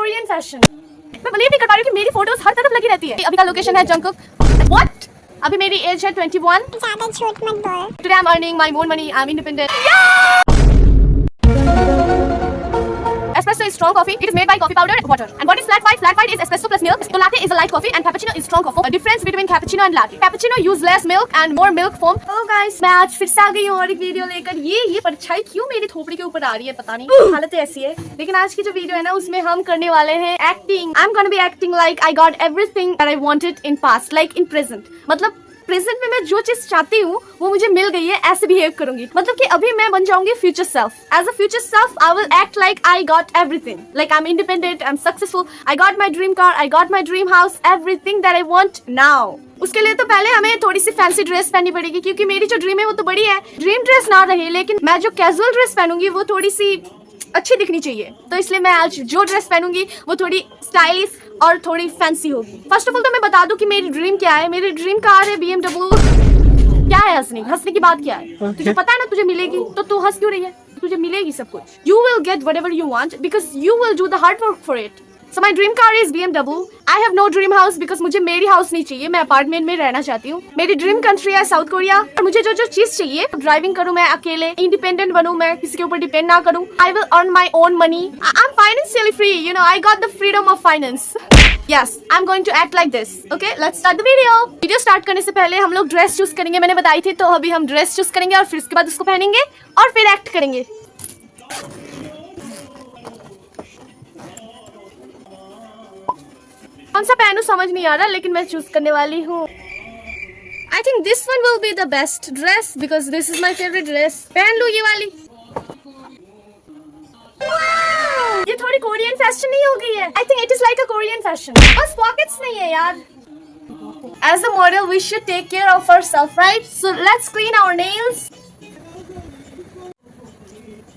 Korean fashion. मैं believe नहीं कर पा रही हूँ कि मेरी फोटोज हर तरफ लगी रहती है। अभी का लोकेशन है जंगकुक। व्हाट? अभी मेरी एज है 21। ज़्यादा झूठ मत बोल। Today I am earning my own money, I am independent. Espresso is strong coffee. It is made by coffee powder and water. And what is flat white? Flat white is espresso plus milk. So latte is a light coffee and cappuccino is strong coffee. A difference between cappuccino and latte. Cappuccino use less milk and more milk foam. Hello guys, मैं आज फिर से आ गई हूँ और एक video लेकर। ये परछाई क्यों मेरी थोपड़ी के ऊपर आ रही है पता नहीं, हालत ऐसी है। लेकिन आज की जो वीडियो है ना उसमें हम करने वाले हैं acting. I'm gonna be acting like I got everything that I wanted in past, like in present. मतलब प्रेजेंट में मैं जो चीज चाहती हूँ वो मुझे मिल गई है, ऐसे बिहेव करूंगी। मतलब कि अभी मैं बन जाऊंगी future self. As a future self I will act like I got everything, like I am independent, I am successful, I got my dream car, I got my dream house, everything that I want now. उसके लिए तो पहले हमें थोड़ी सी fancy dress पहननी पड़ेगी, क्योंकि मेरी जो ड्रीम है वो तो बड़ी है। ड्रीम ड्रेस ना रहे, लेकिन मैं जो कैजुअल ड्रेस पहनूंगी वो थोड़ी सी अच्छी दिखनी चाहिए। तो इसलिए मैं आज जो ड्रेस पहनूंगी वो थोड़ी स्टाइलिश और थोड़ी फैंसी होगी। फर्स्ट ऑफ ऑल तो मैं बता दूं कि मेरी ड्रीम क्या है। मेरी ड्रीम कार है BMW। क्या है हंसने की बात क्या है? तुझे पता है ना तुझे मिलेगी, तो तू हंस क्यों रही है? तुझे मिलेगी सब कुछ। You will get whatever you want because you will do the hard work for it. So my dream car is BMW. I have no dream house because मुझे मेरी हाउस नहीं चाहिए, मैं अपार्टमेंट में रहना चाहती हूँ। मेरी ड्रीम कंट्री है साउथ कोरिया। और मुझे जो जो चीज चाहिए, ड्राइविंग करूँ मैं अकेले, इंडिपेंडेंट बनूँ, मैं किसी के ऊपर डिपेंड ना करूँ। I will earn my own money. I'm financially free. You know, I got the freedom of finance. Yes, I'm going to act like this. Okay, let's start the video. Video start करने से पहले हम लोग dress choose करेंगे, मैंने बताई थी। तो अभी हम ड्रेस चूज करेंगे और फिर उसके बाद उसको पहनेंगे और फिर एक्ट करेंगे। कौन सा पहनूं समझ नहीं आ रहा, लेकिन मैं चूज करने वाली हूँ। I think this one will be the best dress because this is my favourite dress. पहन लूं ये वाली। ये थोड़ी कोरियन फैशन नहीं हो गई है? I think it is like a Korean fashion. बस पॉकेट्स नहीं है यार। As a model, we should take care of ourselves, right? So let's clean our nails.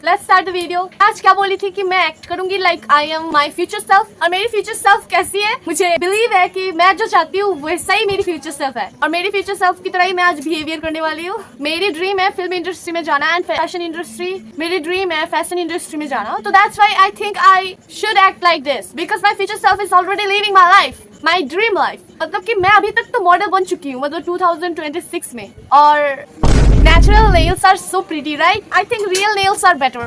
Let's start the video. आज क्या बोली थी कि मैं एक्ट करूंगी like I am my future self। और मेरी future self कैसी है? मुझे बिलीव है कि मैं जो चाहती हूँ वैसा ही मेरी future self है, और मेरी future self की तरह ही मैं आज बिहेवियर करने वाली हूँ। मेरी ड्रीम है फिल्म इंडस्ट्री में जाना एंड फैशन इंडस्ट्री। मेरी ड्रीम है फैशन इंडस्ट्री में जाना। तो that's why I think I should act like this because my future self is already living my life, my dream life। मतलब कि मैं अभी तक तो मॉडल बन चुकी हूँ, मतलब 2026 में। और natural nails are so pretty, right? I think real nails are better.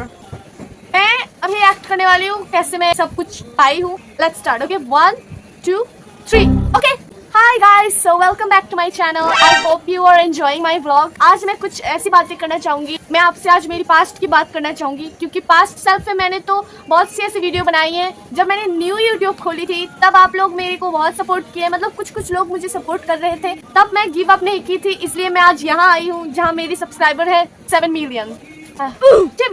मैं अभी एक्ट करने वाली हूँ कैसे मैं सब कुछ पाई हूँ। Let's start, okay? 1, 2, 3, okay? Hi guys, so welcome back to my channel. I hope you are enjoying my vlog. आज मैं कुछ ऐसी बातें करना चाहूंगी। मैं आपसे आज मेरी पास्ट की बात करना चाहूंगी, क्योंकि पास्ट सेल्फ में मैंने तो बहुत सी ऐसी वीडियो बनाई हैं। जब मैंने न्यू यूट्यूब खोली थी तब आप लोग मेरे को बहुत सपोर्ट किए, मतलब कुछ लोग मुझे सपोर्ट कर रहे थे। तब मैं गिव अप नहीं की थी, इसलिए मैं आज यहाँ आई हूँ जहाँ मेरी सब्सक्राइबर है 7 मिलियन।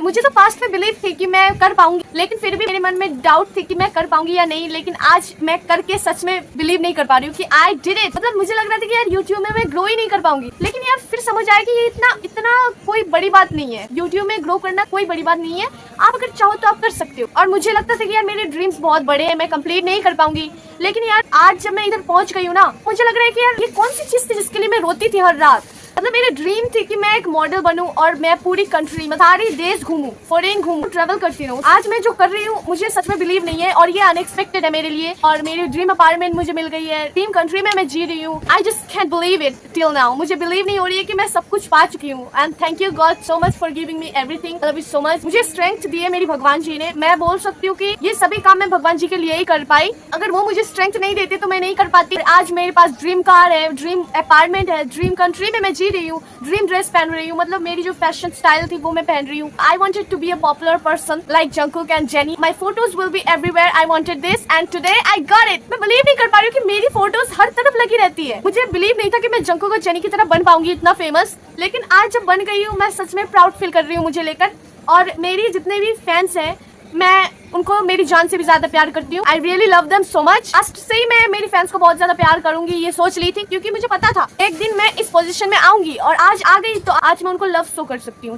मुझे तो पास्ट में बिलीव थी कि मैं कर पाऊंगी, लेकिन फिर भी मेरे मन में डाउट थी कि मैं कर पाऊंगी या नहीं। लेकिन आज मैं करके सच में बिलीव नहीं कर पा रही हूँ कि आई डिड इट। मतलब मुझे लग रहा था कि यार यूट्यूब में मैं ग्रो ही नहीं कर पाऊंगी, लेकिन यार फिर समझ आया कि ये इतना कोई बड़ी बात नहीं है। यूट्यूब में ग्रो करना कोई बड़ी बात नहीं है, आप अगर चाहो तो आप कर सकते हो। और मुझे लगता था कि यार मेरे ड्रीम्स बहुत बड़े हैं, मैं कंप्लीट नहीं कर पाऊंगी। लेकिन यार आज जब मैं इधर पहुंच गई हूँ ना, मुझे लग रहा है कि यार ये कौन सी चीज थी जिसके लिए मैं रोती थी हर रात। मतलब मेरी ड्रीम थी कि मैं एक मॉडल बनूं और मैं पूरी कंट्री में सारी देश घूमूं, फॉरेन घूमूं, ट्रैवल करती रहूं। आज मैं जो कर रही हूँ मुझे सच में बिलीव नहीं है, और ये अनएक्सपेक्टेड है मेरे लिए। और मेरी ड्रीम अपार्टमेंट मुझे मिल गई है, ड्रीम कंट्री में मैं जी रही हूँ। I just can't believe it till now. मुझे बिलीव नहीं हो रही है कि मैं सब कुछ पा चुकी हूँ। And thank you God so much for giving me everything. Love you so much. मुझे स्ट्रेंथ दी है मेरी भगवान जी ने। मैं बोल सकती हूँ कि ये सभी काम मैं भगवान जी के लिए ही कर पाई। अगर वो मुझे स्ट्रेंथ नहीं देते तो मैं नहीं कर पाती। आज मेरे पास ड्रीम कार है, ड्रीम अपार्टमेंट है, ड्रीम कंट्री में मैं जी रही हूँ, ड्रीम ड्रेस पहन रही हूँ। मतलब मेरी जो फैशन स्टाइल थी वो मैं पहन रही हूँ। I wanted to be a popular person like Jungkook and Jennie. My photos will be everywhere. I wanted this and today I got it. मैं बिलीव नहीं कर पा रही हूँ कि मेरी फोटोज हर तरफ लगी रहती है। मुझे बिलीव नहीं था कि मैं जंगकुक और जेनी की तरह बन पाऊंगी इतना फेमस, लेकिन आज जब बन गई हूँ मैं सच में प्राउड फील कर रही हूँ मुझे लेकर। और मेरी जितने भी फैंस हैं मैं उनको मेरी जान से भी ज्यादा प्यार करती हूँ। I really love them so much. आज से ही मैं मेरी फैंस को बहुत ज्यादा प्यार करूंगी, ये सोच ली थी, क्योंकि मुझे पता था एक दिन मैं इस पोजीशन में आऊंगी, और आज आ गई तो आज मैं उनको लव शो कर सकती हूँ।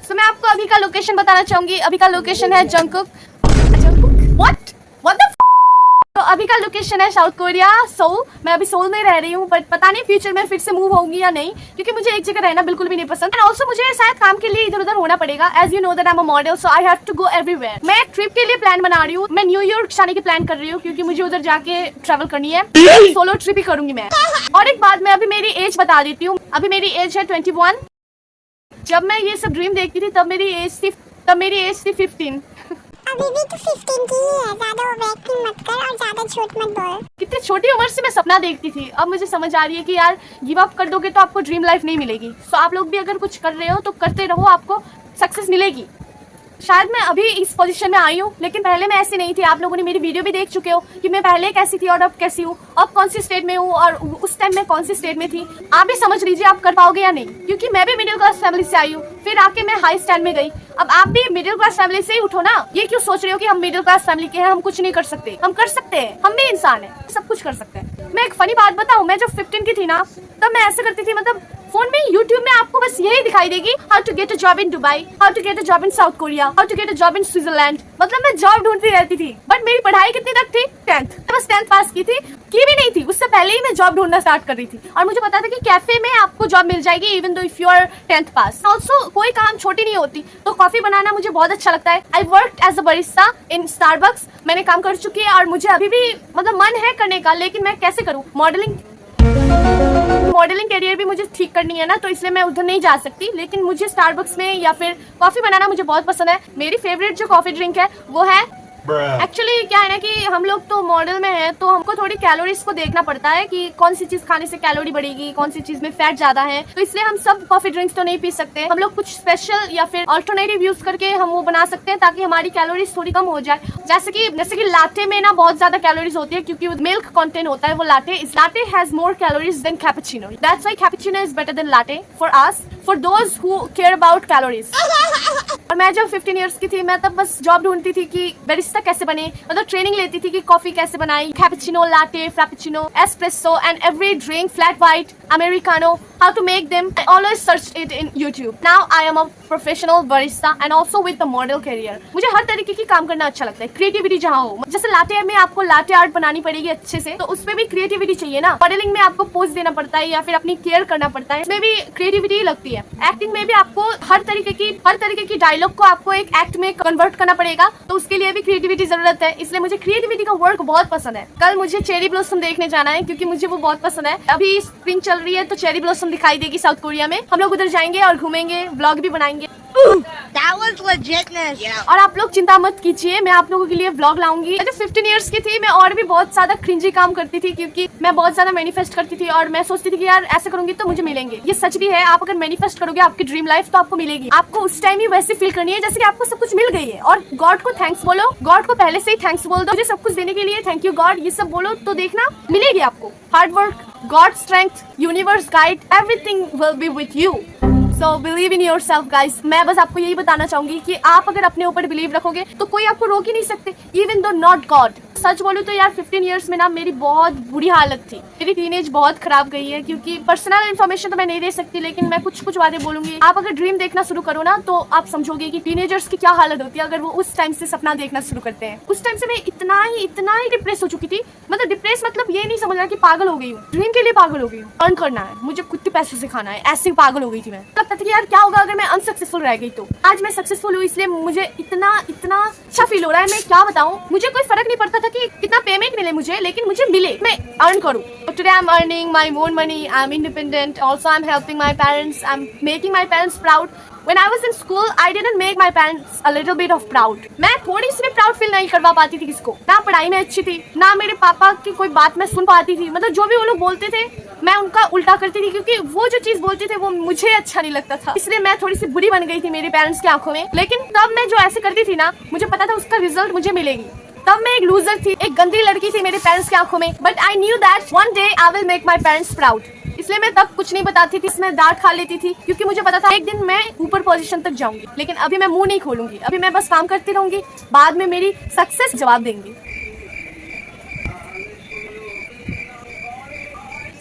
तो मैं आपको अभी का लोकेशन बताना चाहूंगी। अभी का लोकेशन है जंगकुक। व्हाट द अभी का लोकेशन है साउथ कोरिया, सोल। मैं अभी सोल में रह रही हूँ, बट पता नहीं फ्यूचर में फिर से मूव होंगी या नहीं, क्योंकि मुझे एक जगह रहना बिल्कुल भी नहीं पसंद। एंड ऑल्सो मुझे शायद काम के लिए इधर उधर होना पड़ेगा। As you know that I am a model, so I have to go everywhere. मैं एक ट्रिप के लिए प्लान बना रही हूँ। मैं न्यूयॉर्क जाने की प्लान कर रही हूँ, क्योंकि मुझे उधर जाके ट्रैवल करनी है। सोलो ट्रिप ही करूंगी मैं। और एक बात, मैं अभी मेरी एज बता देती हूँ। अभी मेरी एज है 21। जब मैं ये सब ड्रीम देखती थी तब मेरी एज थी 15। अभी भी तो 15 की ही है, ज्यादा ओवरएक्टिंग मत कर और ज्यादा झूठ मत बोल। कितनी छोटी उम्र से मैं सपना देखती थी, अब मुझे समझ आ रही है कि यार गिव अप कर दोगे तो आपको ड्रीम लाइफ नहीं मिलेगी। सो आप लोग भी अगर कुछ कर रहे हो तो करते रहो, आपको सक्सेस मिलेगी। शायद मैं अभी इस पोजीशन में आई हूँ, लेकिन पहले मैं ऐसी नहीं थी। आप लोगों ने मेरी वीडियो भी देख चुके हो कि मैं पहले कैसी थी और अब कैसी हूँ, अब कौन सी स्टेट में हूँ और उस टाइम में कौन सी स्टेट में थी। आप भी समझ लीजिए आप कर पाओगे या नहीं, क्योंकि मैं भी मिडिल क्लास फैमिली से आई हूँ, फिर आके मैं हाई स्टैंड में गई। अब आप भी मिडिल क्लास फैमिली से ही उठो ना। ये क्यों सोच रहे हो कि हम मिडिल क्लास फैमिली के हैं, हम कुछ नहीं कर सकते? हम कर सकते हैं, हम भी इंसान हैं, सब कुछ कर सकते हैं। मैं एक फनी बात बताऊं, मैं जब 15 की थी ना, तब मैं ऐसे करती थी, मतलब फोन में यूट्यूब में आपको बस यही दिखाई देगी, how to get a job in Dubai, how to get a job in South Korea, how to get a job in Switzerland. मतलब मैं जॉब ढूंढती रहती थी। बट मेरी पढ़ाई कितनी तक थी? 10th। बस 10th पास की थी, की भी नहीं थी, उससे पहले ही मैं जॉब ढूंढना स्टार्ट कर रही थी। और मुझे पता था कि कैफे में आपको जॉब मिल जाएगी even though if you are 10th pass. Also कोई काम छोटी नहीं होती, तो कॉफी बनाना मुझे बहुत अच्छा लगता है। I work as a barista in Starbucks. मैंने काम कर चुकी है और मुझे अभी भी मतलब मन है करने का, लेकिन मैं कैसे करूँ? मॉडलिंग करियर भी मुझे ठीक करनी है ना, तो इसलिए मैं उधर नहीं जा सकती। लेकिन मुझे स्टारबक्स में या फिर कॉफी बनाना मुझे बहुत पसंद है। मेरी फेवरेट जो कॉफी ड्रिंक है वो है, एक्चुअली क्या है ना कि हम लोग तो मॉडल में हैं, तो हमको थोड़ी कैलोरीज को देखना पड़ता है कि कौन सी चीज खाने से कैलोरी बढ़ेगी, कौन सी चीज में फैट ज्यादा है। तो इसलिए हम सब कॉफी ड्रिंक्स तो नहीं पी सकते। हम लोग कुछ स्पेशल या फिर अल्टरनेटिव यूज करके हम वो बना सकते हैं, ताकि हमारी कैलोरीज थोड़ी कम हो जाए। जैसे कि लाटे में ना बहुत ज्यादा कैलोरीज होती है, क्योंकि मिल्क कंटेंट होता है वो latte. Latte has more calories than cappuccino. That's why cappuccino is better than latte for us, for those who care about calories. और मैं जब 15 इयर्स की थी, मैं तब बस जॉब ढूंढती थी कि बैरिस्टा कैसे बने, मतलब ट्रेनिंग लेती थी कि कॉफी कैसे बनाई, cappuccino, latte, frappuccino, espresso and every drink, flat white, americano, how to make them. I always searched it in YouTube. Now I am a professional barista and also with the model career. मुझे हर तरीके की काम करना अच्छा लगता है, creativity जहाँ हो। जैसे लाटे में आपको लाटे आर्ट बनानी पड़ेगी अच्छे से, तो उसमें भी क्रिएटिविटी चाहिए ना। मॉडलिंग में आपको पोज देना पड़ता है या फिर अपनी केयर करना पड़ता है, इसमें भी क्रिएटिविटी लगती है। एक्टिंग में भी आपको हर तरीके की डायलॉग को आपको एक एक्ट में कन्वर्ट करना पड़ेगा, तो उसके लिए भी क्रिएटिविटी जरूरत है। इसलिए मुझे क्रिएटिविटी का वर्क बहुत पसंद है। कल मुझे चेरी ब्लॉसम देखने जाना है, क्योंकि मुझे वो बहुत पसंद है। अभी स्प्रिंग चल रही है, तो चेरी ब्लॉसम दिखाई देगी साउथ कोरिया में। हम लोग उधर जाएंगे और घूमेंगे, व्लॉग भी बनाएंगे। That was legitness. और आप लोग चिंता मत कीजिए, मैं आप लोगों के लिए व्लॉग लाऊंगी। जब 15 इयर्स की थी, मैं और भी बहुत ज्यादा क्रिंजी काम करती थी, क्योंकि मैं बहुत ज्यादा मैनिफेस्ट करती थी और मैं सोचती थी कि यार ऐसे करूंगी तो मुझे मिलेंगे। ये सच भी है, आप अगर मैनिफेस्ट करोगे आपकी ड्रीम लाइफ, तो आपको मिलेगी। आपको उस टाइम ही वैसे फील करनी है जैसे कि आपको सब कुछ मिल गई है। और गॉड को थैंक्स बोलो, गॉड को पहले से ही थैंक्स बोल दो, मुझे सब कुछ देने के लिए थैंक यू गॉड, ये सब बोलो, तो देखना मिलेगी आपको। Hard work, God strength, universe guide, everything will be with you. So believe in yourself guys। मैं बस आपको यही बताना चाहूंगी कि आप अगर अपने ऊपर बिलीव रखोगे तो कोई आपको रोक ही नहीं सकते, even though not God। सच बोलूं तो यार 15 इयर्स में ना मेरी बहुत बुरी हालत थी। मेरी टीनेज बहुत खराब गई है, क्योंकि पर्सनल इन्फॉर्मेशन तो मैं नहीं दे सकती, लेकिन मैं कुछ बातें बोलूंगी। आप अगर ड्रीम देखना शुरू करो ना, तो आप समझोगे कि टीनेजर्स की क्या हालत होती है अगर वो उस टाइम से सपना देखना शुरू करते हैं। उस टाइम से मैं इतना ही डिप्रेस हो चुकी थी। मतलब डिप्रेस मतलब ये नहीं समझना कि पागल हो गई हूँ, ड्रीम के लिए पागल हो गई हूँ। अर्न करना है मुझे, कुछ पैसों से खाना है, ऐसे पागल हो गई थी मैं। लगता था कि यार क्या होगा अगर मैं अनसक्सेसफुल रह गई तो। आज मैं सक्सेसफुल हुई, इसलिए मुझे इतना अच्छा फील हो रहा है। मैं क्या बताऊँ, मुझे कोई फर्क नहीं पड़ता था कि कितना पेमेंट मिले मुझे, लेकिन मुझे मिले, मैं अर्न करूँ। Today I'm earning my own money, I'm independent, also I'm helping my parents, I'm making my parents proud। When I was in school, I didn't make my parents a little bit of proud। मैं थोड़ी सी भी proud feel नहीं करवा पाती थी किसको। ना पढ़ाई में अच्छी थी, ना मेरे पापा की कोई बात मैं सुन पाती थी। मतलब जो भी वो लोग बोलते थे मैं उनका उल्टा करती थी, क्योंकि वो जो चीज बोलते थे वो मुझे अच्छा नहीं लगता था। इसलिए मैं थोड़ी सी बुरी बन गई थी मेरे पेरेंट्स की आंखों में। लेकिन तब मैं जो ऐसे करती थी ना, मुझे पता था उसका रिजल्ट मुझे मिलेगी। तब मैं एक लूजर थी, एक गंदी लड़की थी मेरे पेरेंट्स की आंखों में। But I knew that one day I will make my parents proud. इसलिए मैं तब कुछ नहीं बताती थी, इसमें डांट खा लेती थी, क्योंकि मुझे पता था एक दिन मैं ऊपर पोजीशन तक जाऊंगी। लेकिन अभी मैं मुंह नहीं खोलूंगी, अभी मैं बस काम करती रहूंगी, बाद में मेरी सक्सेस जवाब देंगी।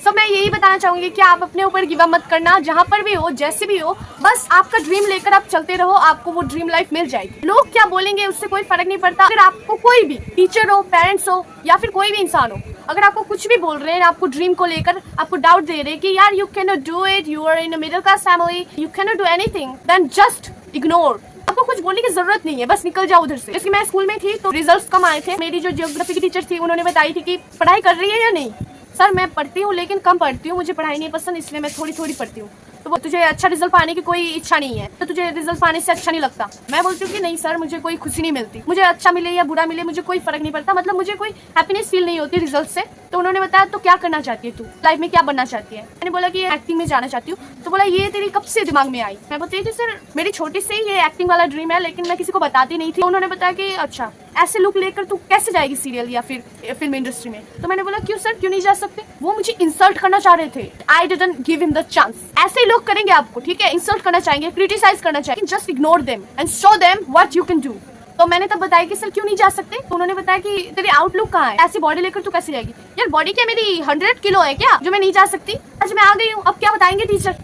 सो मैं यही बताना चाहूंगी कि आप अपने ऊपर गिव अप मत करना, जहाँ पर भी हो, जैसे भी हो, बस आपका ड्रीम लेकर आप चलते रहो, आपको वो ड्रीम लाइफ मिल जाएगी। लोग क्या बोलेंगे उससे कोई फर्क नहीं पड़ता। अगर आपको कोई भी टीचर हो, पेरेंट्स हो या फिर कोई भी इंसान हो, अगर आपको कुछ भी बोल रहे हैं, आपको ड्रीम को लेकर आपको डाउट दे रहे हैं कि यार you can not do it, you are in a middle class family, you can not do anything, then just ignore. आपको कुछ बोलने की जरूरत नहीं है, बस निकल जाओ उधर से। जैसे मैं स्कूल में थी तो रिजल्ट्स कम आए थे, मेरी जो ज्योग्राफी की टीचर थी उन्होंने बताई थी कि पढ़ाई कर रही है या नहीं। सर मैं पढ़ती हूँ लेकिन कम पढ़ती हूँ, मुझे पढ़ाई नहीं पसंद, इसलिए मैं थोड़ी थोड़ी पढ़ती हूँ। तो वो तुझे अच्छा रिजल्ट पाने की कोई इच्छा नहीं है, तो तुझे रिजल्ट पाने से अच्छा नहीं लगता। मैं बोलती हूँ कि नहीं सर, मुझे कोई खुशी नहीं मिलती, मुझे अच्छा मिले या बुरा मिले मुझे कोई फर्क नहीं पड़ता, मतलब मुझे कोई हैप्पीनेस फील नहीं होती रिजल्ट से। तो उन्होंने बताया तो क्या करना चाहती है तू, लाइफ में क्या बनना चाहती है। मैंने बोला कि एक्टिंग में जाना चाहती हूँ। तो बोला ये तेरी कब से दिमाग में आई। मैं बोलती थी सर मेरी छोटी से ही ये एक्टिंग वाला ड्रीम है, लेकिन मैं किसी को बताती नहीं थी। उन्होंने बताया कि अच्छा ऐसे लुक लेकर तू कैसे जाएगी सीरियल या फिर फिल्म इंडस्ट्री में। तो मैंने बोला क्यों सर, क्यों नहीं जा सकते। वो मुझे इंसल्ट करना चाह रहे थे। I didn't give him the chance. ऐसे ही लोग करेंगे आपको, ठीक है, इंसल्ट करना चाहेंगे, क्रिटिसाइज करना चाहेंगे, just ignore them and show them what you can do. तो मैंने तब बताया कि सर क्यों नहीं जा सकते। तो उन्होंने बताया कि तेरी आउटलुक कहाँ है, ऐसी बॉडी लेकर तू कैसे जाएगी। यार बॉडी क्या मेरी 100 किलो है क्या जो मैं नहीं जा सकती। आज मैं आ गई हूँ, अब क्या बताएंगे टीचर।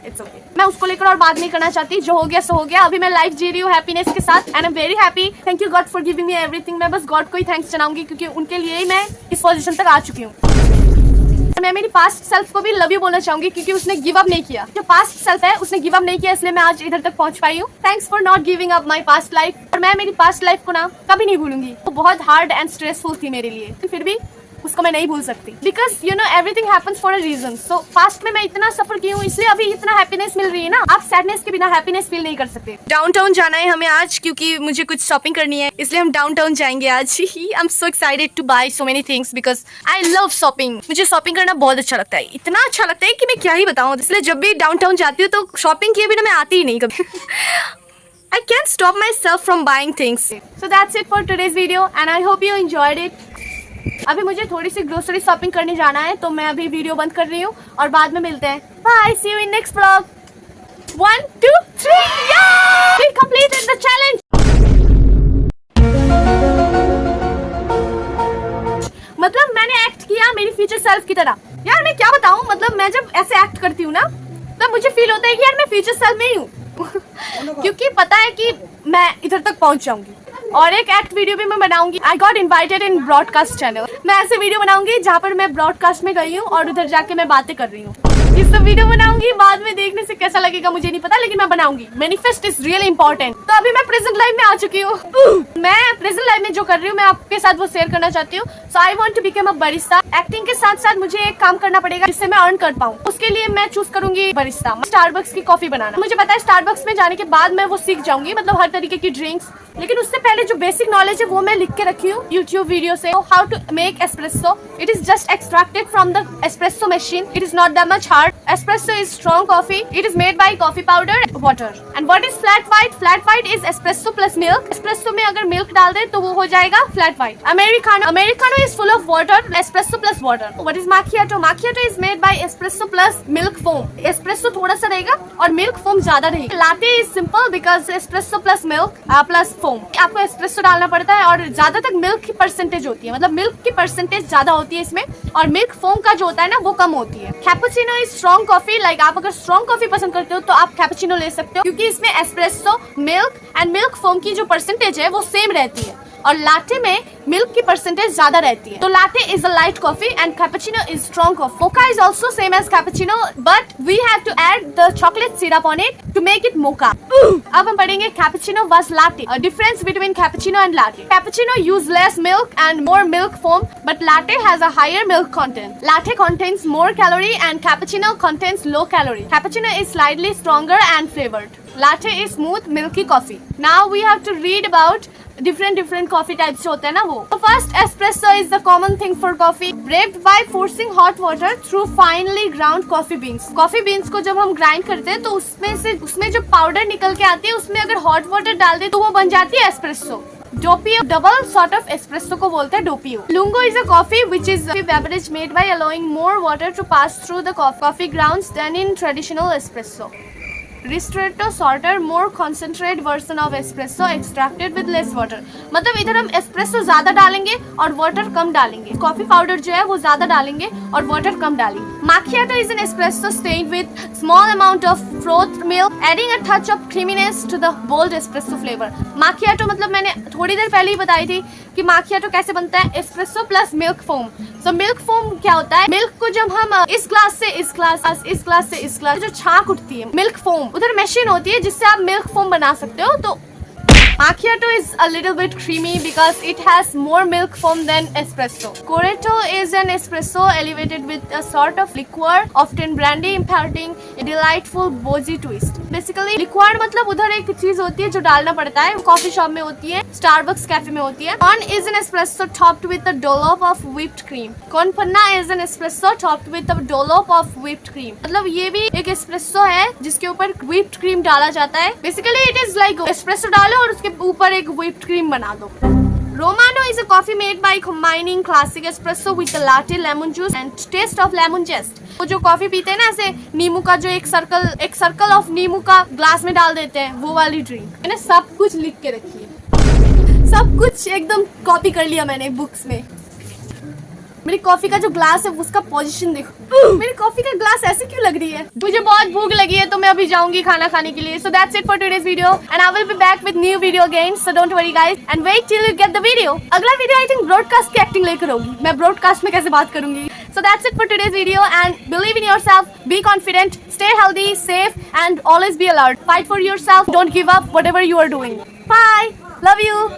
इट्स ओके, मैं उसको लेकर और बात नहीं करना चाहती, जो हो गया सो हो गया। अभी मैं लाइफ जी रही हूँ हैप्पीनेस के साथ and I am very happy. Thank you God for giving me everything. मैं बस गॉड को ही थैंक्स जनाऊंगी क्योंकि उनके लिए ही मैं इस पोजीशन तक आ चुकी हूँ। मैं मेरी पास्ट सेल्फ को भी लव यू बोलना चाहूंगी क्योंकि उसने गिव अप नहीं किया। जो पास्ट सेल्फ है उसने गिव अप नहीं किया, इसलिए मैं आज इधर तक पहुंच पाई हूँ। Thanks for not giving up my past life. और मैं मेरी पास्ट लाइफ को ना कभी नहीं भूलूंगी, वो बहुत हार्ड एंड स्ट्रेसफुल थी मेरे लिए, फिर भी उसको मैं नहीं भूल सकती। Because you know everything happens for a reason. So past में मैं इतना सफर की हूँ, इसलिए अभी इतना हैप्पीनेस मिल रही है ना। आप सैडनेस के बिना हैप्पीनेस फील नहीं कर सकते। डाउनटाउन जाना है हमें आज क्योंकि मुझे कुछ शॉपिंग करनी है, इसलिए हम डाउनटाउन जाएंगे आज। I am so excited to buy so many things because I love shopping. मुझे शॉपिंग करना बहुत अच्छा लगता है, इतना अच्छा लगता है कि मैं क्या ही बताऊँ। इसलिए जब भी डाउनटाउन जाती हूँ तो शॉपिंग किए बिना मैं आती ही नहीं कभी। I can't stop myself from buying things. So that's it for today's video and I hope you enjoyed it. अभी मुझे थोड़ी सी ग्रोसरी शॉपिंग करने जाना है, तो मैं अभी वीडियो बंद कर रही हूँ और बाद में मिलते हैं। Bye, see you in next vlog. 1 2 3 We completed the challenge. मतलब मैंने एक्ट किया मेरी फ्यूचर सेल्फ की तरह। यार मैं क्या बताऊँ, मतलब मैं जब ऐसे एक्ट करती हूँ ना तब मुझे फील होता है कि यार मैं फ्यूचर सेल्फ में ही हूँ। क्योंकि पता है कि मैं इधर तक पहुंच जाऊंगी। और एक एक्ट वीडियो भी मैं बनाऊंगी। I got invited in broadcast channel. मैं ऐसे वीडियो बनाऊंगी जहाँ पर मैं ब्रॉडकास्ट में गई हूँ और उधर जाके मैं बातें कर रही हूँ। ये सब वीडियो बनाऊंगी, बाद में देखने से कैसा लगेगा मुझे नहीं पता, लेकिन मैं बनाऊंगी। Manifest is really important. तो अभी मैं प्रेजेंट लाइफ में आ चुकी हूँ। मैं प्रेजेंट लाइफ में जो कर रही हूँ मैं आपके साथ वो शेयर करना चाहती हूँ। So I want to become a barista. Acting के साथ साथ मुझे एक काम करना पड़ेगा जिससे मैं अर्न कर पाऊँ। उसके लिए मैं चूज करूंगी बरिस्ता, स्टारबक्स की कॉफी बनाना। मुझे पता है स्टारबक्स में जाने के बाद मैं वो सीख जाऊंगी, मतलब हर तरीके की ड्रिंक्स। लेकिन उससे पहले जो बेसिक नॉलेज है वो मैं लिख के रखी हूँ यूट्यूब वीडियो से। How to make espresso. It is just extracted from the espresso machine. It is not that much hard. Espresso is strong coffee. It is made by coffee powder and water. And what is flat white? Flat white is espresso plus milk. Espresso में अगर milk डाल दे तो वो हो जाएगा flat white. Americano is full of water. Espresso plus water. What is macchiato? Macchiato is made by espresso plus milk foam. Espresso थोड़ा सा रहेगा और milk foam ज्यादा रहेगी. Latte is simple because espresso plus milk plus foam. आपको espresso डालना पड़ता है और ज्यादातर milk की परसेंटेज होती है, मतलब milk की परसेंटेज ज्यादा होती है इसमें और milk foam का जो होता है ना वो कम होती है. Cappuccino is strong coffee. आप अगर स्ट्रॉन्ग कॉफी पसंद करते हो तो आप कैपुचिनो ले सकते हो क्योंकि इसमें espresso, milk and milk foam की जो परसेंटेज है वो सेम रहती है और लाटे में मिल्क की परसेंटेज ज्यादा रहती है। तो latte is a light coffee and cappuccino is strong coffee. Mocha is also same as cappuccino but we have to add the chocolate syrup on it to make it mocha. अब हम पढ़ेंगे cappuccino versus latte, a difference between cappuccino and latte. Cappuccino use less milk and more milk foam but latte has a higher milk content. Latte contains more calorie and cappuccino contains low calorie. Cappuccino is slightly stronger and flavored. Latte is smooth, milky coffee. Now we have to read about different coffee types जो होते हैं ना वो. So first, espresso is the common thing for coffee, brewed by forcing hot water through finely ground coffee beans. Coffee beans को जब हम grind करते हैं तो उसमें जो powder निकल के आती है उसमें अगर hot water डाल दे तो वो बन जाती है espresso. Doppio, double sort of espresso को बोलते हैं doppio. Lungo is a coffee which is a beverage made by allowing more water to pass through the coffee grounds than in traditional espresso. Ristretto shorter more concentrate version of espresso extracted with less water. मतलब इधर हम espresso ज्यादा डालेंगे और water कम डालेंगे, coffee powder जो है वो ज्यादा डालेंगे और वाटर कम डालेंगे। Macchiato is an espresso stained with small amount of froth milk adding a touch of creaminess to the bold espresso flavour. Macchiato मतलब मैंने थोड़ी देर पहले ही बताई थी कि माकियाटो कैसे बनता है, espresso plus milk foam. So milk foam क्या होता है, मिल्क को जब हम इस ग्लास से इस ग्लास, इस ग्लास से इस ग्लास, जो छाक उठती है मिल्क फोम, उधर मशीन होती है जिससे आप मिल्क फोम बना सकते हो। तो Macchiato is a little bit creamy because it has more milk foam than espresso. Corretto is an espresso elevated with a sort of liqueur, often brandy, imparting a delightful boozy twist. Basically, liqueur मतलब उधर एक चीज होती है जो डालना पड़ता है, कॉफी शॉप में होती है, स्टारबक्स कैफे में होती है। Con is an espresso topped with a dollop of whipped cream. Con panna is an espresso topped with a dollop of whipped cream. मतलब ये भी एक एस्प्रेसो है जिसके ऊपर whipped cream डाला जाता है। Basically, it is like espresso डालो और उसके ऊपर एक whipped cream बना दो। Romano is a coffee made by combining classic espresso with a latte, lemon juice and taste of lemon zest. वो जो कॉफी पीते हैं ना ऐसे नींबू का जो एक सर्कल ऑफ नींबू का ग्लास में डाल देते हैं, वो वाली ड्रिंक। मैंने सब कुछ लिख के रखी है, सब कुछ एकदम कॉपी कर लिया मैंने बुक्स में। मेरी कॉफी का जो ग्लास है उसका पोजीशन देखो, मेरी कॉफी का ग्लास ऐसे क्यों लग रही है। मुझे बहुत भूख लगी है तो मैं अभी जाऊंगी खाना खाने के लिए। So that's it for today's video and I will be back with new video again, so don't worry guys and wait till you get the video. अगला वीडियो आई थिंक ब्रॉडकास्ट की एक्टिंग लेकर होगी, मैं broadcast में कैसे बात करूंगी। So that's it for today's video and believe in yourself, be confident, stay healthy, safe and always be alert, fight for yourself, don't give up whatever you are doing. Bye, love you.